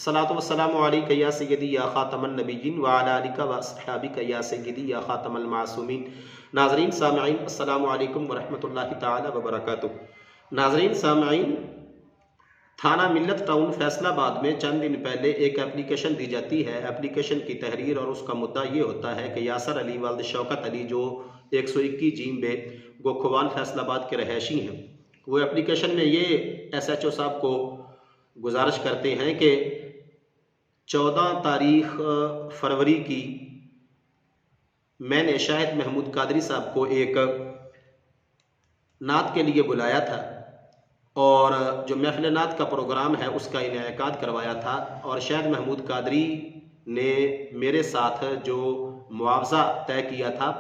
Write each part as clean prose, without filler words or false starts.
अस्सलातु वस्सलामु अलैका या सय्यदी या ख़ातमन नबिय्यीन व अला आलिका व अस्हाबिका या सय्यदी या ख़ातमल मासूमीन। नाज़रीन सामईन अस्सलामु अलैकुम व रहमतुल्लाहि तआला व बरकातुहू। नाज़रीन सामईन, थाना मिल्लत टाउन फैसलाबाद में चंद दिन पहले एक एप्लीकेशन दी जाती है। एप्लीकेशन की तहरीर और उसका मुद्दा ये होता है कि यासर अली वालिद शौकत अली जो 121 जीम बे गोखवाल फैसलाबाद के रहायशी हैं, वो एप्लीकेशन में ये SHO साहब को गुजारिश करते हैं कि 14 तारीख फरवरी की मैंने शाहिद महमूद कादरी साहब को एक नात के लिए बुलाया था और जो महफिल नात का प्रोग्राम है उसका इनेकाद करवाया था और शाहिद महमूद कादरी ने मेरे साथ जो मुआवजा तय किया था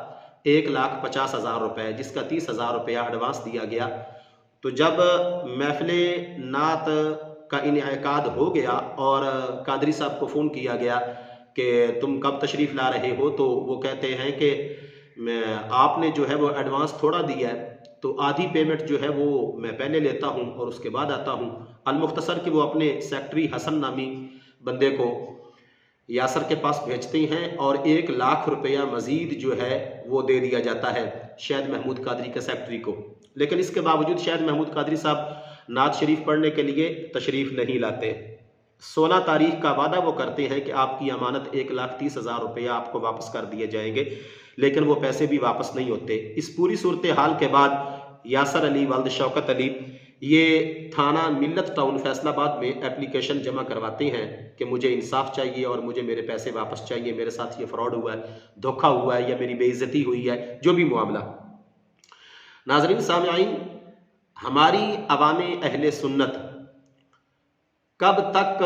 1,50,000 रुपये, जिसका 30,000 रुपया एडवांस दिया गया। तो जब महफिल नात का इनेकाद हो गया और कादरी साहब को फ़ोन किया गया कि तुम कब तशरीफ़ ला रहे हो, तो वो कहते हैं कि आपने जो है वो एडवांस थोड़ा दिया है, तो आधी पेमेंट जो है वो मैं पहले लेता हूँ और उसके बाद आता हूँ। अलमुख्तसर कि वो अपने सेक्रेटरी हसन नामी बंदे को यासर के पास भेजते हैं और 1 लाख रुपया मज़ीद जो है वो दे दिया जाता है शाहिद महमूद कादरी के सेक्रेटरी को। लेकिन इसके बावजूद शाहिद महमूद कादरी साहब नात शरीफ पढ़ने के लिए तशरीफ़ नहीं लाते। 16 तारीख का वादा वो करते हैं कि आपकी अमानत 1,30,000 रुपया आपको वापस कर दिए जाएंगे, लेकिन वो पैसे भी वापस नहीं होते। इस पूरी सूरत हाल के बाद यासर अली वालिद शौकत अली ये थाना मिल्लत टाउन फैसलाबाद में एप्लीकेशन जमा करवाते हैं कि मुझे इंसाफ चाहिए और मुझे मेरे पैसे वापस चाहिए, मेरे साथ ये फ्रॉड हुआ है, धोखा हुआ है या मेरी बेइज्जती हुई है, जो भी मामला। नाज़रीन सामईन, हमारी अवामे अहले सुन्नत कब तक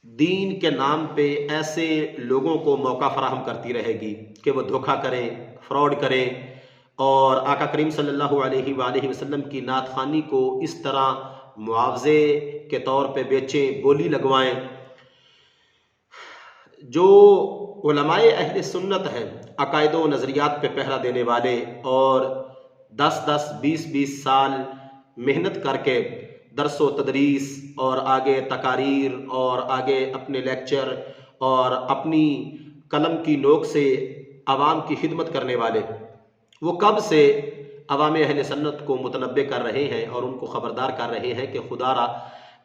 दीन के नाम पे ऐसे लोगों को मौका फराहम करती रहेगी कि वो धोखा करें, फ्रॉड करें और आका करीम सल्लल्लाहु अलैहि वसल्लम की नात खानी को इस तरह मुआवजे के तौर पे बेचें, बोली लगवाएं। जो उलमाए अहले सुन्नत हैं, अकायद व नज़रियात पे पहरा देने वाले और 10-10, 20-20 साल मेहनत करके दरस व तदरीस और आगे तकारीर और आगे अपने लेक्चर और अपनी कलम की नोक से आवाम की खिदमत करने वाले, वो कब से अवामे अहले सुन्नत को मुतनब्बे कर रहे हैं और उनको ख़बरदार कर रहे हैं कि खुदारा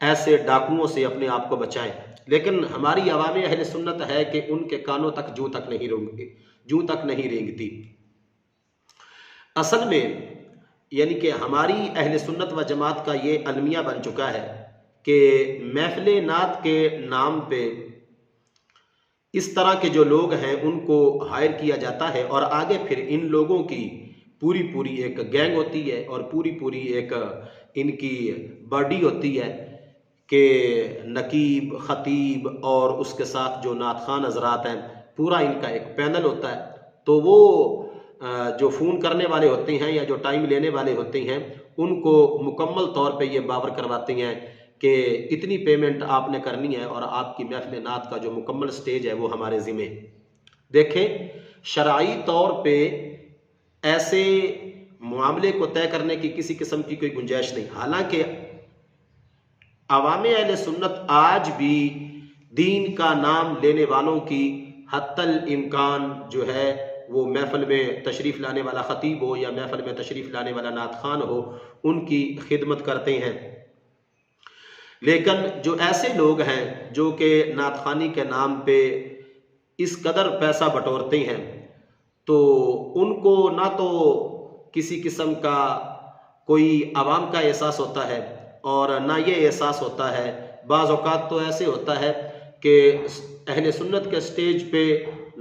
ऐसे डाकुओं से अपने आप को बचाएं। लेकिन हमारी अवामे अहले सुन्नत है कि उनके कानों तक जूं तक नहीं रेंगती। असल में यानी कि हमारी अहले सुन्नत व जमात का ये अलमिया बन चुका है कि महफिल नात के नाम पे इस तरह के जो लोग हैं उनको हायर किया जाता है और आगे फिर इन लोगों की पूरी एक गैंग होती है और पूरी एक इनकी बॉडी होती है कि नकीब, ख़तीब और उसके साथ जो नात खान हज़रात हैं, पूरा इनका एक पैनल होता है। तो वो जो फ़ोन करने वाले होते हैं या जो टाइम लेने वाले होते हैं, उनको मुकम्मल तौर पे ये बावर करवाते हैं कि इतनी पेमेंट आपने करनी है और आपकी महफिल नात का जो मुकम्मल स्टेज है वो हमारे ज़िम्मे। देखें, शरई तौर पे ऐसे मामले को तय करने की किसी किस्म की कोई गुंजाइश नहीं। हालांकि अवामे अहले सुन्नत आज भी दीन का नाम लेने वालों की हत्तल इम्कान जो है वो महफिल में तशरीफ़ लाने वाला ख़तीब हो या महफिल में तशरीफ़ लाने वाला नात खान हो, उनकी खिदमत करते हैं। लेकिन जो ऐसे लोग हैं जो कि नात खानी के नाम पे इस कदर पैसा बटोरते हैं, तो उनको ना तो किसी किस्म का कोई आवाम का एहसास होता है और ना ये एहसास होता है। बाज़ औक़ात तो ऐसे होता है कि अहले सुन्नत के स्टेज पे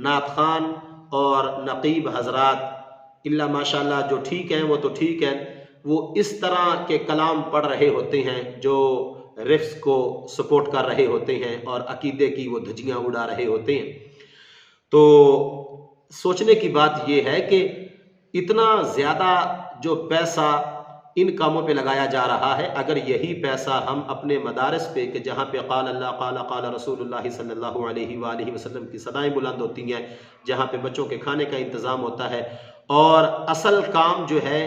नात खान और नकीब हज़रात इल्ला माशाल्लाह जो ठीक हैं वो तो ठीक है, वो इस तरह के कलाम पढ़ रहे होते हैं जो रिफ्स को सपोर्ट कर रहे होते हैं और अकीदे की वो धज्जियाँ उड़ा रहे होते हैं। तो सोचने की बात ये है कि इतना ज़्यादा जो पैसा इन कामों पे लगाया जा रहा है, अगर यही पैसा हम अपने मदारस पे कि जहाँ पे क़ाल अल्लाह क़ाल रसूलुल्लाह सल्लल्लाहु अलैहि वसल्लम की सदाएं बुलंद होती हैं, जहाँ पे बच्चों के खाने का इंतज़ाम होता है और असल काम जो है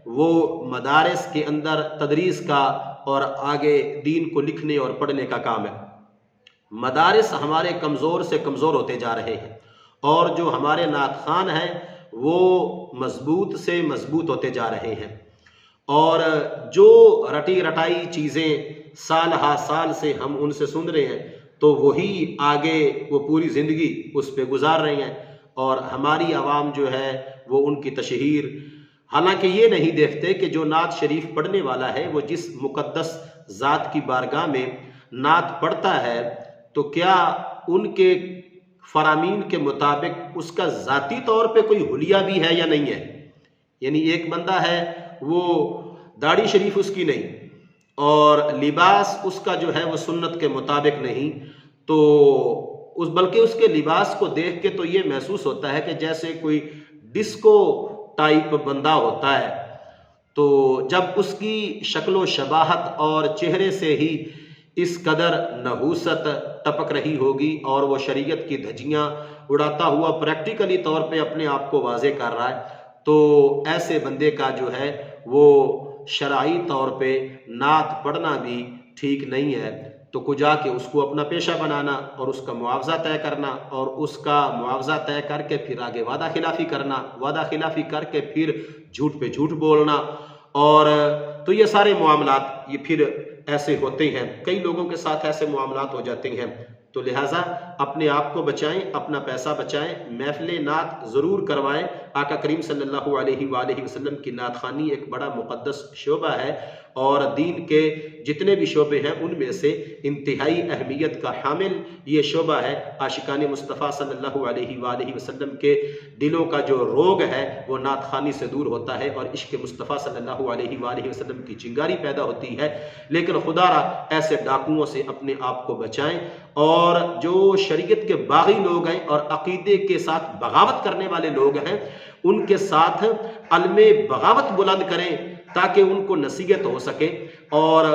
वो मदारस के अंदर तदरीस का और आगे दीन को लिखने और पढ़ने का काम है। मदारिस हमारे कमज़ोर से कमज़ोर होते जा रहे हैं और जो हमारे नात खान हैं वो मजबूत से मजबूत होते जा रहे हैं और जो रटी रटाई चीज़ें साल हा साल से हम उनसे सुन रहे हैं तो वही आगे वो पूरी ज़िंदगी उस पर गुजार रहे हैं और हमारी आवाम जो है वो उनकी तशहीर, हालांकि ये नहीं देखते कि जो नात शरीफ पढ़ने वाला है वो जिस मुक़द्दस ज़ात की बारगाह में नात पढ़ता है तो क्या उनके फरामीन के मुताबिक उसका ज़ाती तौर पे कोई हुलिया भी है या नहीं है। यानी एक बंदा है वो दाढ़ी शरीफ उसकी नहीं और लिबास उसका जो है वो सुन्नत के मुताबिक नहीं, तो उस बल्कि उसके लिबास को देख के तो ये महसूस होता है कि जैसे कोई डिस्को टाइप बंदा होता है। तो जब उसकी शक्लो शबाहत और चेहरे से ही इस कदर नहूसत टपक रही होगी और वो शरीयत की धज्जियाँ उड़ाता हुआ प्रैक्टिकली तौर पे अपने आप को वाजे कर रहा है, तो ऐसे बंदे का जो है वो शरई तौर पे नात पढ़ना भी ठीक नहीं है। तो को जाके उसको अपना पेशा बनाना और उसका मुआवजा तय करना और उसका मुआवजा तय करके फिर आगे वादा खिलाफी करना, वादा खिलाफी करके फिर झूठ पे झूठ बोलना, और तो ये सारे मामलात ये फिर ऐसे होते हैं, कई लोगों के साथ ऐसे मामलात हो जाते हैं। तो लिहाजा अपने आप को बचाएं, अपना पैसा बचाएं, महफिल नात ज़रूर करवाएं। आका करीम सल्लल्लाहु अलैहि वसल्लम की नात खानी एक बड़ा मुक़द्दस शोबा है और दीन के जितने भी शोबे हैं उनमें से इंतहाई अहमियत का हामिल ये शोबा है। आशिकान मुस्तफ़ा सल्लल्लाहु अलैहि वसल्लम के दिलों का जो रोग है वो नात खानी से दूर होता है और इश्क़ मुस्तफ़ा सल्लल्लाहु अलैहि वसल्लम की चिंगारी पैदा होती है। लेकिन खुदारा ऐसे डाकुओं से अपने आप को बचाएं और जो शरीयत के बागी लोग हैं और अकीदे के साथ बगावत करने वाले लोग हैं उनके साथ अलमे बगावत बुलंद करें ताकि उनको नसीहत हो सके और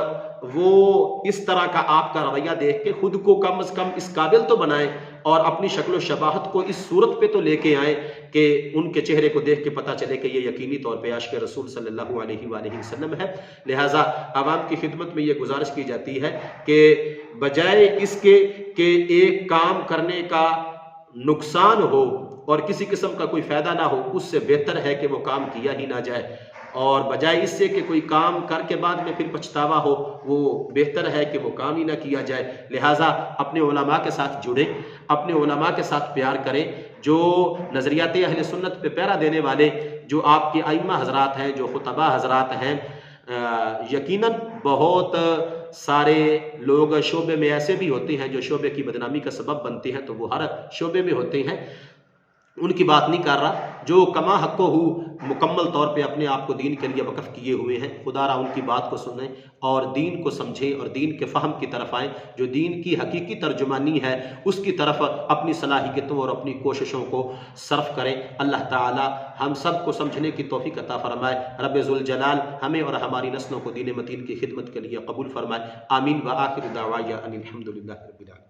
वो इस तरह का आपका रवैया देख के खुद को कम से कम इस काबिल तो बनाएं और अपनी शक्ल शबाहत को इस सूरत पे तो लेके आए कि उनके चेहरे को देख के पता चले कि ये यकीनी तौर पे आशिक़ रसूल सल्लल्लाहु अलैहि वसल्लम है। लिहाजा आवाम की खिदमत में ये गुजारिश की जाती है कि बजाय इसके कि एक काम करने का नुकसान हो और किसी किस्म का कोई फ़ायदा ना हो, उससे बेहतर है कि वो काम किया ही ना जाए और बजाय इससे कि कोई काम करके बाद में फिर पछतावा हो, वो बेहतर है कि वो काम ही ना किया जाए। लिहाजा अपने उलमा के साथ जुड़ें, अपने उलमा के साथ प्यार करें, जो नज़रियात अहले सुन्नत पे पैरा देने वाले जो आपके आइम्मा हज़रात हैं, जो खुतबा हज़रात हैं, यकीनन बहुत सारे लोग शोबे में ऐसे भी होते हैं जो शोबे की बदनामी का सबब बनते हैं, तो वो हर शोबे में होते हैं, उनकी बात नहीं कर रहा। जो कमा हक़्क़ो हु मुकम्मल तौर पे अपने आप को दीन के लिए वक़्फ़ किए हुए हैं, खुदारा उनकी बात को सुनें और दीन को समझें और दीन के फ़हम की तरफ आएँ। जो दीन की हकीकी तर्जुमानी है उसकी तरफ अपनी सलाहियतों और अपनी कोशिशों को सर्फ करें। अल्लाह ताला हम सब को समझने की तौफ़ीक़ अता फ़रमाए। रब्बे ज़ुल जलाल हमें और हमारी नस्लों को दीन मतीन की खिदमत के लिए कबूल फ़रमाए। आमीन व आखिर दावाया अनिल हम्दुलिल्लाहि रब्बिल आलमीन।